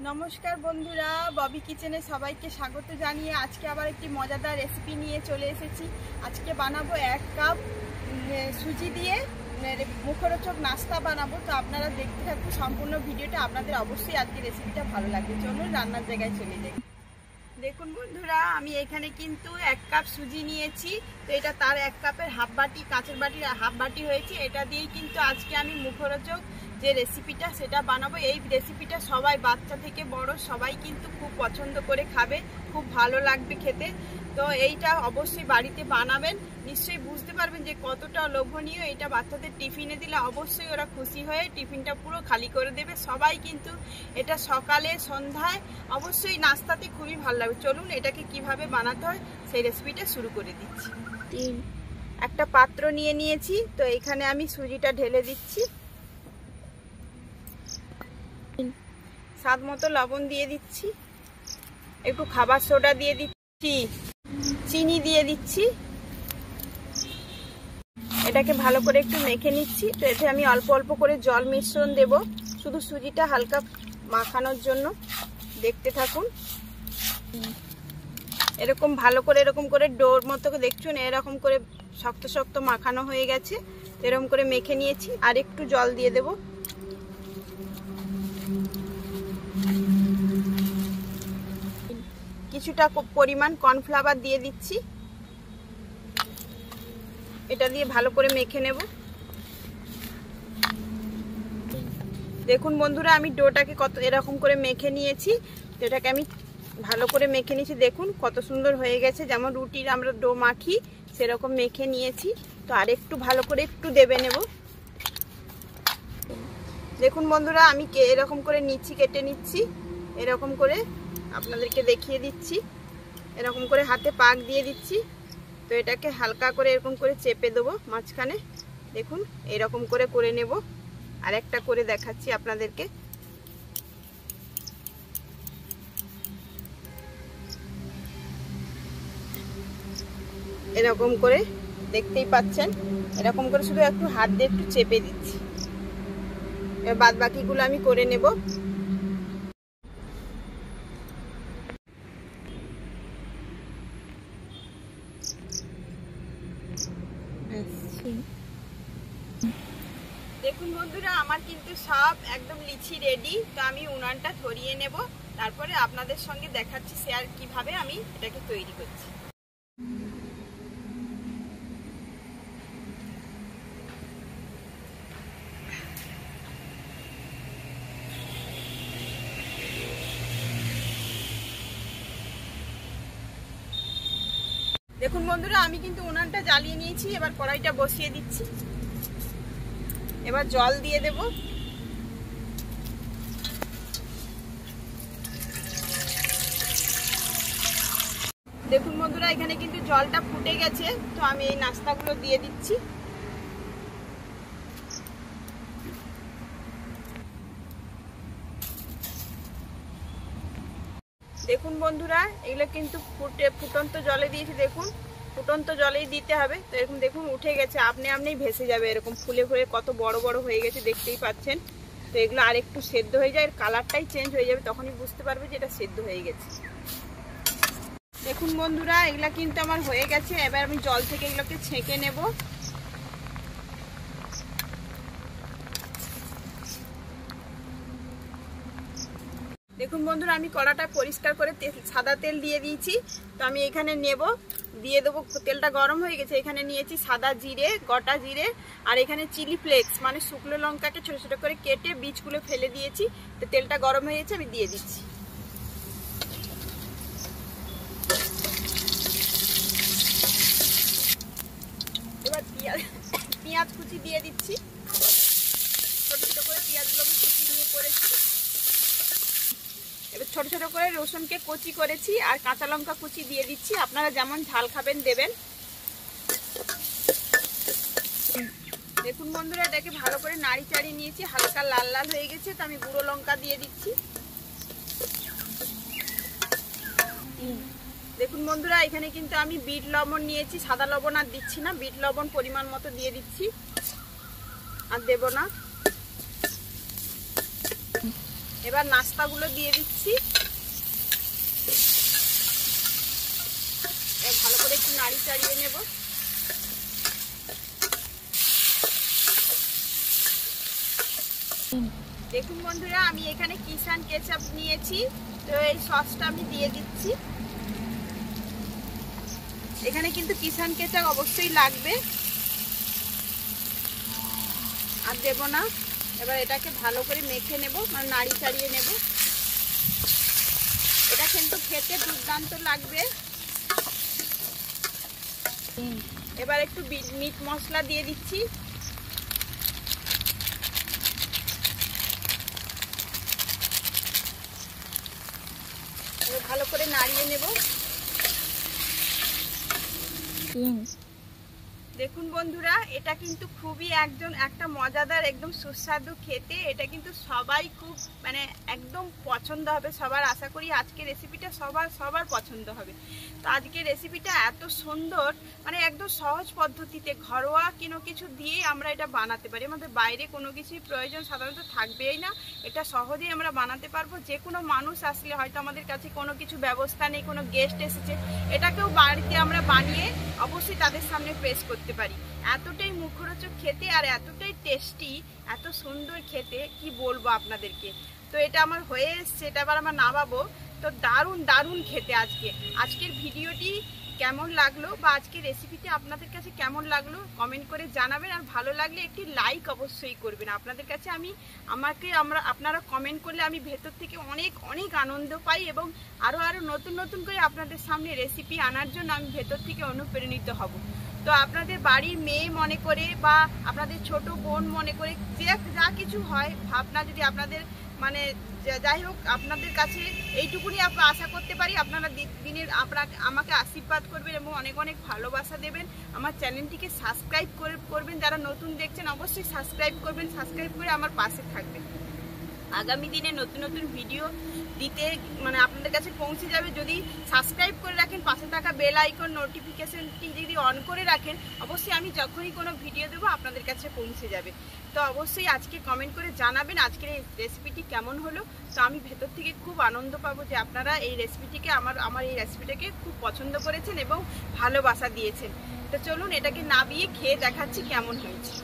নমস্কার বন্ধুরা, ববি কিচেনে সবাইকে স্বাগত জানিয়ে আজকে আবার একটি মজাদার রেসিপি নিয়ে চলে এসেছি। আজকে বানাবো 1 কাপ সুজি দিয়ে মুখরোচক নাস্তা বানাবো। তো আপনারা দেখতে থাকুন সম্পূর্ণ ভিডিওটা, আপনাদের অবশ্যই আজকে রেসিপিটা ভালো লাগবে। চলুন রান্নার জায়গায় চলে যাই। দেখুন বন্ধুরা, আমি এখানে কিন্তু 1 কাপ সুজি নিয়েছি। তো এটা তার 1 কাপের হাফ বাটি, কাঁচের বাটির হাফ বাটি হয়েছে। এটা দিয়েই কিন্তু আজকে আমি মুখরোচক যে রেসিপিটা সেটা বানাবো। এই রেসিপিটা সবাই, বাচ্চা থেকে বড় সবাই কিন্তু খুব পছন্দ করে খাবে, খুব ভালো লাগবে খেতে। তো এইটা অবশ্যই বাড়িতে বানাবেন, নিশ্চয়ই বুঝতে পারবেন যে কতটা লোভনীয়। এটা বাচ্চাদের টিফিনে দিলে অবশ্যই ওরা খুশি হয়ে টিফিনটা পুরো খালি করে দেবে। সবাই কিন্তু এটা সকালে সন্ধ্যায় অবশ্যই নাস্তাতে খুবই ভালো লাগবে। চলুন এটাকে কিভাবে বানাতে হয় সেই রেসিপিটা শুরু করে দিচ্ছি। একটা পাত্র নিয়ে নিয়েছি, তো এখানে আমি সুজিটা ঢেলে দিচ্ছি। স্বাদ মতো লবণ দিয়ে দিচ্ছি, একটু খাবার সোডা দিয়ে দিচ্ছি, চিনি দিয়ে দিচ্ছি। এটাকে ভালো করে একটু মেখে নিচ্ছি। তো এতে আমি অল্প অল্প করে জল মিশ্রণ দেব, শুধু সুজিটা হালকা মাখানোর জন্য। দেখতে থাকুন। এরকম ভালো করে এরকম করে ডোর মতো দেখছুন, এরকম করে শক্ত শক্ত মাখানো হয়ে গেছে। এরকম করে মেখে নিয়েছি, আর একটু জল দিয়ে দেব। কিছুটা পরিমাণ কর্নফ্লাওয়ার দিয়ে দিচ্ছি। এটা দিয়ে ভালো করে মেখে নেব। দেখুন বন্ধুরা, আমি ডোটাকে কত এরকম করে মেখে নিয়েছি। এটাকে আমি ভালো করে মেখে নিয়েছি। দেখুন কত সুন্দর হয়ে গেছে, যেমন রুটির আমরা ডো মাখি সেরকম মেখে নিয়েছি। তো আর একটু ভালো করে একটু দেবে নেব। দেখুন বন্ধুরা, আমি এরকম করে নিচ্ছি, কেটে নিচ্ছি। এরকম করে আপনাদেরকে দেখিয়ে দিচ্ছি। এরকম করে হাতে পাক দিয়ে দিচ্ছি। তো এটাকে হালকা করে এরকম করে চেপে দেবো মাঝখানে। দেখুন এরকম করে করে নেব। আর একটা করে দেখাচ্ছি আপনাদেরকে। এরকম করে দেখতেই পাচ্ছেন, এরকম করে শুধু একটু হাত দিয়ে একটু চেপে দিচ্ছি। এবার বাদ বাকিগুলো আমি করে নেব। দেখুন বন্ধুরা, আমার কিন্তু সব একদম লিচি রেডি। তো আমি উনানটা ধরিয়ে নেব, তারপরে আপনাদের সঙ্গে দেখাচ্ছি শেয়ার কিভাবে আমি এটাকে তৈরি করছি। দেখুন বন্ধুরা, আমি কিন্তু উনানটা জ্বালিয়ে নিয়েছি। এবার কড়াইটা বসিয়ে দিচ্ছি। এবার জল দিয়ে দেব। দেখুন বন্ধুরা, এখানে কিন্তু জলটা ফুটে গেছে। তো আমি এই নাস্তাগুলো দিয়ে দিচ্ছি। দেখুন বন্ধুরা, এগুলো কিন্তু ফুটন্ত জলে দিয়েছি। দেখুন ফুটন্ত জলেই দিতে হবে। তো এরকম দেখুন উঠে গেছে, আপনি ভেসে যাবে। এরকম ফুলে ফুলে কত বড় বড় হয়ে গেছে, দেখতেই পাচ্ছেন। তো এগুলো আর একটু সেদ্ধ হয়ে যায়, কালারটাই চেঞ্জ হয়ে যাবে, তখনই বুঝতে পারবে যে এটা সেদ্ধ হয়ে গেছে। দেখুন বন্ধুরা, এগুলা কিন্তু আমার হয়ে গেছে। এবার আমি জল থেকে এগুলোকে ছেঁকে নেব। দেখুন বন্ধুরা, আমি কড়াটা পরিষ্কার করে সাদা তেল দিয়ে দিয়েছি। তো আমি এখানে নেব, দিয়ে দেবো। তেলটা গরম হয়ে গেছে। এখানে নিয়েছি সাদা জিরে, গোটা জিরে, আর এখানে চিলি ফ্লেক্স মানে শুকনো লঙ্কাকে ছোট ছোট করে কেটে বীজগুলো ফেলে দিয়েছি। তো তেলটা গরম হয়ে গেছে, আমি দিয়ে দিচ্ছি। এবার পেঁয়াজ কুচি দিয়ে দিচ্ছি। ছোট ছোট করে পেঁয়াজগুলোকে কুচি নিয়ে করেছি। এবার ছোট ছোট করে রসুনকে কুচি করেছি, আর কাঁচা লঙ্কা কুচি দিয়ে দিচ্ছি। আপনারা যেমন ঝাল খাবেন দেবেন। দেখুন বন্ধুরা, এটাকে ভালো করে নাড়ি চাড়িয়ে নিয়েছি। হালকা লাল লাল হয়ে গেছে। তো আমি গুঁড়ো লঙ্কা দিয়ে দিচ্ছি। দেখুন বন্ধুরা, এখানে কিন্তু আমি বিট লবণ নিয়েছি। সাদা লবণ আর দিচ্ছি না, বিট লবণ পরিমাণ মতো দিয়ে দিচ্ছি, আর দেব না। এবার নাস্তাগুলো দিয়ে দিচ্ছি। ভালো করে একটু নাড়ি চাড়িয়ে নেব। দেখুন বন্ধুরা, আমি এখানে কিষান কেচাপ নিয়েছি, তো এই সসটা আমি দিয়ে দিচ্ছি। এখানে কিন্তু কিষান কেচাপ অবশ্যই লাগবে, আর দেব না। এবার এটাকে ভালো করে মেখে নেব, মানে নাড়ি চাড়িয়ে নেব। এটা কিন্তু খেতে দুর্দান্ত লাগবে। এবার একটু মিট মশলা দিয়ে দিচ্ছি। ভালো করে নাড়িয়ে নেব। দেখুন বন্ধুরা, এটা কিন্তু খুবই একটা মজাদার, একদম সুস্বাদু খেতে। এটা কিন্তু সবাই খুব মানে একদম পছন্দ হবে সবার। আশা করি আজকের রেসিপিটা সবার পছন্দ হবে। তো আজকের রেসিপিটা এত সুন্দর, মানে একদম সহজ পদ্ধতিতে ঘরোয়া কোনো কিছু দিয়ে আমরা এটা বানাতে পারি। আমাদের বাইরে কোনো কিছুই প্রয়োজন সাধারণত থাকবেই না। এটা সহজেই আমরা বানাতে পারবো। যে কোনো মানুষ আসলে, হয়তো আমাদের কাছে কোনো কিছু ব্যবস্থা নেই, কোনো গেস্ট এসেছে, এটাকেও বাড়িতে আমরা বানিয়ে অবশ্যই তাদের সামনে পেশ করতে পারি। এতটাই মুখরোচক খেতে আর এতটাই টেস্টি, এত সুন্দর খেতে, কি বলবো আপনাদেরকে। তো এটা আমার হয়ে এসছে, এটা আবার আমার নামাবো। তো দারুণ খেতে। আজকের ভিডিওটি কেমন লাগলো বা আজকের রেসিপিটি আপনাদের কাছে কেমন লাগলো কমেন্ট করে জানাবেন। আর ভালো লাগলে একটি লাইক অবশ্যই করবেন। আপনাদের কাছে আপনারা কমেন্ট করলে আমি ভেতর থেকে অনেক আনন্দ পাই, এবং আরো নতুন করে আপনাদের সামনে রেসিপি আনার জন্য আমি ভেতর থেকে অনুপ্রাণিত হব। তো আপনাদের বাড়ির মেয়ে মনে করে বা আপনাদের ছোট বোন মনে করে, যা কিছু হয় ভাবনা, যদি আপনাদের মানে যাই হোক, আপনাদের কাছে এইটুকুনি আশা করতে পারি। আপনারা দিনের আমাকে আশীর্বাদ করবেন এবং অনেক ভালোবাসা দেবেন। আমার চ্যানেলটিকে সাবস্ক্রাইব করবেন। যারা নতুন দেখছেন অবশ্যই সাবস্ক্রাইব করবেন। সাবস্ক্রাইব করে আমার পাশে থাকবেন। আগামী দিনে নতুন ভিডিও দিতে মানে আপনাদের কাছে পৌঁছে যাবে। যদি সাবস্ক্রাইব করে রাখেন, পাশে থাকা বেল আইকন নোটিফিকেশনটি যদি অন করে রাখেন, অবশ্যই আমি যখনই কোনো ভিডিও দেবো আপনাদের কাছে পৌঁছে যাবে। তো অবশ্যই আজকে কমেন্ট করে জানাবেন আজকের এই রেসিপিটি কেমন হলো। তো আমি ভেতর থেকে খুব আনন্দ পাবো যে আপনারা এই রেসিপিটিকে আমার এই রেসিপিটাকে খুব পছন্দ করেছেন এবং ভালোবাসা দিয়েছেন। তো চলুন এটাকে নামিয়ে খেয়ে দেখাচ্ছি কেমন হয়েছে।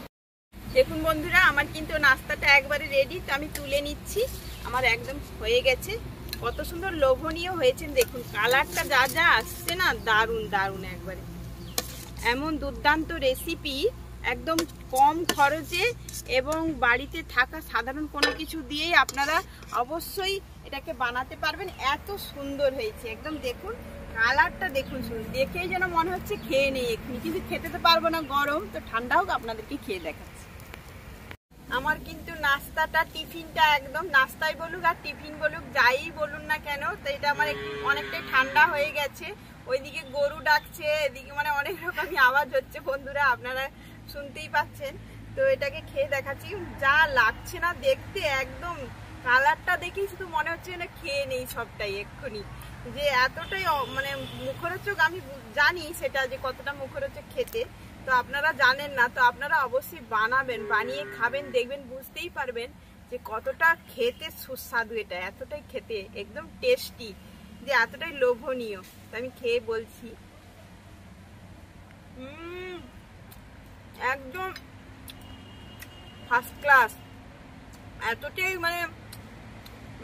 দেখুন বন্ধুরা, আমার কিন্তু নাস্তাটা একবারে রেডি। তো আমি তুলে নিচ্ছি। আমার একদম হয়ে গেছে। কত সুন্দর লোভনীয় হয়েছে দেখুন। কালারটা যা আসছে না, দারুণ একবারে। এমন দুর্দান্ত রেসিপি একদম কম খরচে এবং বাড়িতে থাকা সাধারণ কোনো কিছু দিয়েই আপনারা অবশ্যই এটাকে বানাতে পারবেন। এত সুন্দর হয়েছে একদম। দেখুন কালারটা দেখুন, দেখেই যেন মনে হচ্ছে খেয়ে নেই এক্ষুনি, কিন্তু খেতে তো পারবো না, গরম। তো ঠান্ডা হোক, আপনাদেরকে খেয়ে দেখাচ্ছি। আমার কিন্তু নাস্তাটা, টিফিনটা একদম, নাস্তাই বলুক আর টিফিন বলুক, যাই বলুন না কেন, তো এটা আমার অনেকটাই ঠান্ডা হয়ে গেছে। ওইদিকে গরু ডাকছে, এদিকে মানে অনেক রকমই আওয়াজ হচ্ছে বন্ধুরা, আপনারা শুনতেই পাচ্ছেন। তো এটাকে খেয়ে দেখাচ্ছি। যা লাগছে না দেখতে, একদম কালারটা দেখেই শুধু মনে হচ্ছে না খেয়ে নেই সবটাই এক্ষুনি। যে এতটাই মানে মুখরোচক, আমি জানি সেটা যে কতটা মুখরোচক খেতে। তো আপনারা জানেন না, তো আপনারা অবশ্যই বানাবেন, বানিয়ে খাবেন, দেখবেন, বুঝতেই পারবেন যে কতটা খেতে সুস্বাদু। এটা এতটাই খেতে একদম টেস্টি, যে এতটাই লোভনীয়। তো আমি খেয়ে বলছি, একদম ফার্স্ট ক্লাস। এতটাই মানে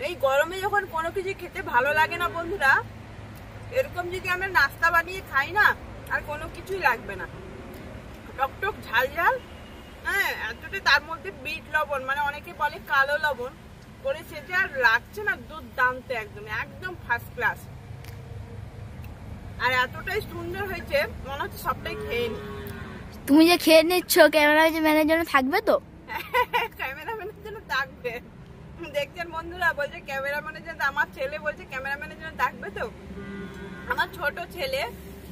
এই গরমে যখন কোনো কিছু খেতে ভালো লাগে না বন্ধুরা, এরকম যদি আমরা নাস্তা বানিয়ে খাই না, আর কোনো কিছুই লাগবে না। টকটক ঝাল, হ্যাঁ, এতটাই। তার মধ্যে বিট লবণ, মানে অনেকে বলে কালো লবণ করে, সেটা আর লাগছে না। দুর্দান্ত, একদম ফার্স্ট ক্লাস। আর এতটাই সুন্দর হয়েছে, মনে হচ্ছে সবটাই খেয়ে নি। তুমি যে খেয়ে নিচ্ছ, ক্যামেরাম্যানের জন্য থাকবে তো? ক্যামেরাম্যানের জন্য থাকবে। দেখছেন বন্ধুরা, বলছে ক্যামেরাম্যানের জন্য, আমার ছেলে বলছে ক্যামেরাম্যানের জন্য থাকবে তো। আমার ছোট ছেলে,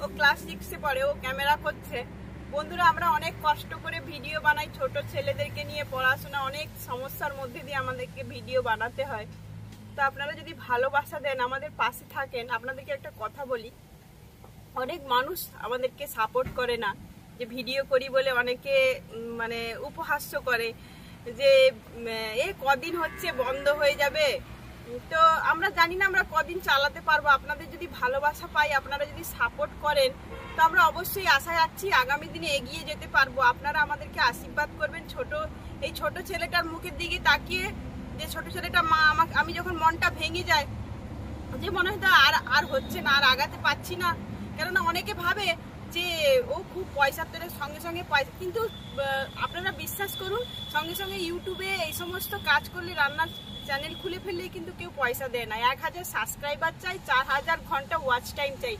ও ক্লাস 6-এ পড়ে, ও ক্যামেরা করছে। বন্ধুরা, আমরা অনেক কষ্ট করে ভিডিও বানাই, ছোট ছেলেদেরকে নিয়ে পড়াশোনা, অনেক সমস্যার মধ্যে দিয়ে আমাদেরকে ভিডিও বানাতে হয়। তো আপনারা যদি ভালোবাসা দেন, আমাদের পাশে থাকেন, আপনাদেরকে একটা কথা বলি, অনেক মানুষ আমাদেরকে সাপোর্ট করে না, যে ভিডিও করি বলে অনেকে মানে উপহাস্য করে। যে কদিন হচ্ছে বন্ধ হয়ে যাবে। তো আমরা জানি না আমরা কদিন চালাতে পারবো। আপনাদের যদি ভালোবাসা পাই, আপনারা যদি সাপোর্ট করেন, তো আমরা অবশ্যই আশা রাখছি আগামী দিনে এগিয়ে যেতে পারবো। আপনারা আমাদেরকে আশীর্বাদ করবেন। এই ছোট ছেলেটার মুখের দিকে তাকিয়ে, যে ছোট ছেলেটা মা আমি যখন মনটা ভেঙে যায়, যে মনে হয় আর হচ্ছে না, আর আগাতে পারছি না। কেননা অনেকে ভাবে যে ও খুব পয়সার তেলে সঙ্গে সঙ্গে পয়সা, কিন্তু আপনারা বিশ্বাস করুন, সঙ্গে সঙ্গে ইউটিউবে এই সমস্ত কাজ করলে, রান্নার চ্যানেল খুলে ফেললে কিন্তু কেউ পয়সা দেয় না। 1000 সাবস্ক্রাইবার চাই, 4000 ঘন্টা ওয়াচ টাইম চাই।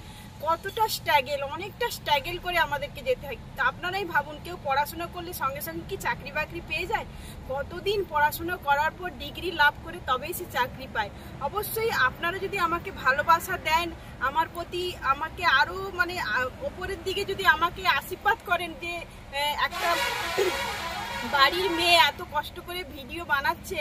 কতটা স্ট্রাগেল, অনেকটা স্ট্রাগেল করে আমাদেরকে যেতে হয়। তা আপনারাই ভাবুন, কেউ পড়াশোনা করলে সঙ্গে সঙ্গে কি চাকরি বাকরি পেয়ে যায়? কতদিন পড়াশোনা করার পর ডিগ্রি লাভ করে তবেই সে চাকরি পায়। অবশ্যই আপনারা যদি আমাকে ভালোবাসা দেন, আমার প্রতি আমাকে আরো মানে ওপরের দিকে যদি আমাকে আশীর্বাদ করেন, যে একটা বাড়ির মেয়ে এত কষ্ট করে ভিডিও বানাচ্ছে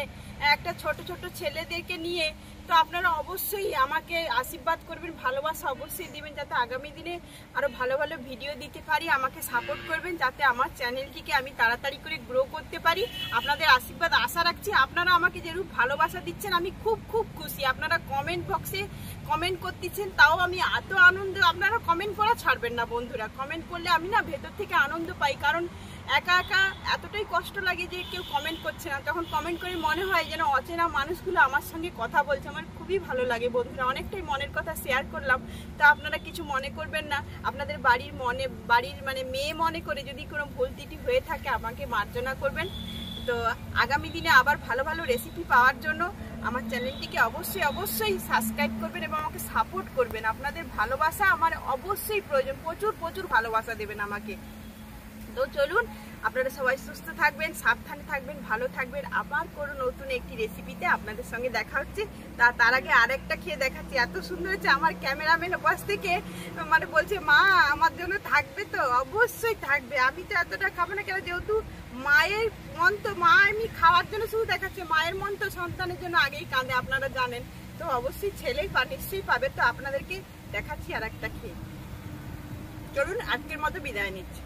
একটা ছোট ছোট ছেলেদেরকে নিয়ে, তো আপনারা অবশ্যই আমাকে আশীর্বাদ করবেন, ভালোবাসা অবশ্যই দিবেন, যাতে আগামী দিনে আরো ভালো ভালো ভিডিও দিতে পারি। আমাকে সাপোর্ট করবেন, যাতে আমার চ্যানেলটিকে আমি তাড়াতাড়ি করে গ্রো করতে পারি। আপনাদের আশীর্বাদ আশা রাখছি। আপনারা আমাকে যেরূপ ভালোবাসা দিচ্ছেন, আমি খুব খুব খুশি। আপনারা কমেন্ট বক্সে কমেন্ট করতেছেন, তাও আমি এত আনন্দ। আপনারা কমেন্ট করা ছাড়বেন না বন্ধুরা। কমেন্ট করলে আমি না ভেতর থেকে আনন্দ পাই, কারণ একা একা এতটাই কষ্ট লাগে যে কেউ কমেন্ট করছে না। তখন কমেন্ট করে মনে হয় যেন অচেনা মানুষগুলো আমার সঙ্গে কথা বলছে। আমার খুবই ভালো লাগে বন্ধুরা। অনেকটাই মনের কথা শেয়ার করলাম, তা আপনারা কিছু মনে করবেন না। আপনাদের বাড়ির মানে মেয়ে মনে করে যদি কোনো ভুল ত্রুটি হয়ে থাকে আমাকে মার্জনা করবেন। তো আগামী দিনে আবার ভালো ভালো রেসিপি পাওয়ার জন্য আমার চ্যানেলটিকে অবশ্যই অবশ্যই সাবস্ক্রাইব করবেন এবং আমাকে সাপোর্ট করবেন। আপনাদের ভালোবাসা আমার অবশ্যই প্রয়োজন। প্রচুর প্রচুর ভালোবাসা দেবেন আমাকে। তো চলুন, আপনারা সবাই সুস্থ থাকবেন, সাবধানে থাকবেন, ভালো থাকবেন। আবার কোনো নতুন একটি রেসিপিতে আপনাদের সঙ্গে দেখা হচ্ছে। তার আগে আরেকটা খেয়ে দেখাচ্ছি, এত সুন্দর হচ্ছে। আমার ক্যামেরাম্যান পাশ থেকে মানে বলছে, মা আমার জন্য থাকবে? তো অবশ্যই থাকবে। আমি তো এতটা খাবো না, কেন যেহেতু মায়ের মন, তো মা আমি খাওয়ার জন্য শুধু দেখাচ্ছে। মায়ের মন তো সন্তানের জন্য আগেই কাঁদে, আপনারা জানেন। তো অবশ্যই ছেলেই নিশ্চয়ই পাবে। তো আপনাদেরকে দেখাচ্ছি আর একটা খেয়ে। চলুন, আজকের মতো বিদায় নিচ্ছি।